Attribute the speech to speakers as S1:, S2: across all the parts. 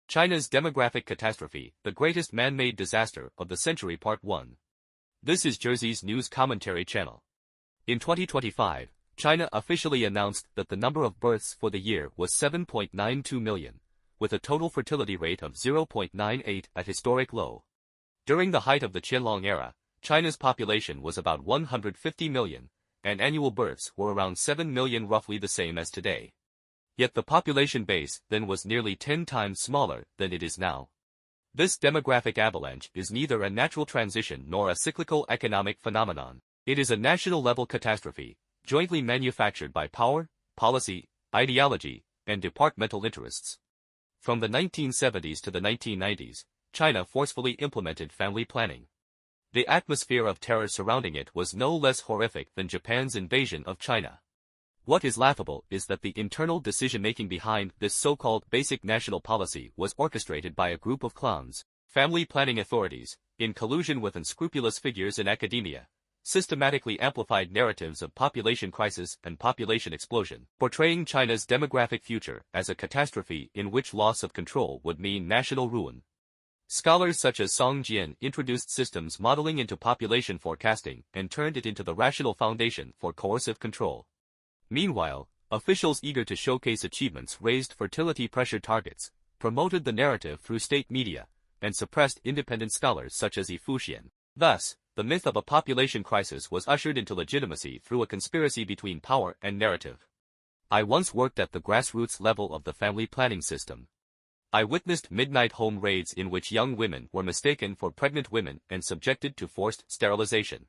S1: China's Demographic Catastrophe, the Greatest Man-Made Disaster of the Century Part 1. This is Jersey's news commentary channel. In 2025, China officially announced that the number of births for the year was 7.92 million, with a total fertility rate of 0.98 at historic low. During the height of the Qianlong era, China's population was about 150 million, and annual births were around 7 million, roughly the same as today. Yet the population base then was nearly 10 times smaller than it is now. This demographic avalanche is neither a natural transition nor a cyclical economic phenomenon. It is a national-level catastrophe, jointly manufactured by power, policy, ideology, and departmental interests. From the 1970s to the 1990s, China forcefully implemented family planning. The atmosphere of terror surrounding it was no less horrific than Japan's invasion of China. What is laughable is that the internal decision-making behind this so-called basic national policy was orchestrated by a group of clowns, family planning authorities, in collusion with unscrupulous figures in academia, systematically amplified narratives of population crisis and population explosion, portraying China's demographic future as a catastrophe in which loss of control would mean national ruin. Scholars such as Song Jian introduced systems modeling into population forecasting and turned it into the rational foundation for coercive control. Meanwhile, officials eager to showcase achievements raised fertility pressure targets, promoted the narrative through state media, and suppressed independent scholars such as Yi Fuxian. Thus, the myth of a population crisis was ushered into legitimacy through a conspiracy between power and narrative. I once worked at the grassroots level of the family planning system. I witnessed midnight home raids in which young women were mistaken for pregnant women and subjected to forced sterilization.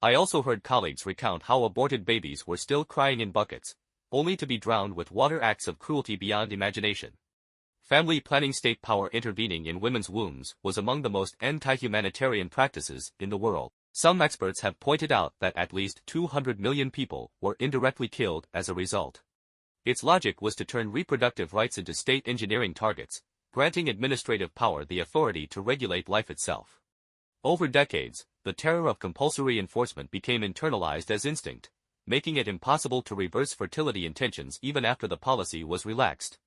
S1: I also heard colleagues recount how aborted babies were still crying in buckets, only to be drowned with water, acts of cruelty beyond imagination. Family planning, state power intervening in women's wombs, was among the most anti-humanitarian practices in the world. Some experts have pointed out that at least 200 million people were indirectly killed as a result. Its logic was to turn reproductive rights into state engineering targets, granting administrative power the authority to regulate life itself. Over decades, the terror of compulsory enforcement became internalized as instinct, making it impossible to reverse fertility intentions even after the policy was relaxed.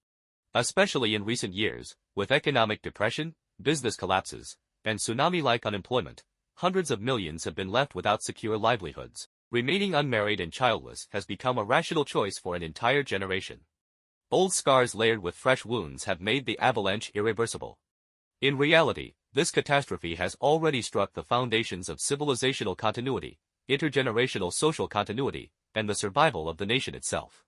S1: Especially in recent years, with economic depression, business collapses, and tsunami-like unemployment, hundreds of millions have been left without secure livelihoods. Remaining unmarried and childless has become a rational choice for an entire generation. Old scars layered with fresh wounds have made the avalanche irreversible. In reality, this catastrophe has already struck the foundations of civilizational continuity, intergenerational social continuity, and the survival of the nation itself.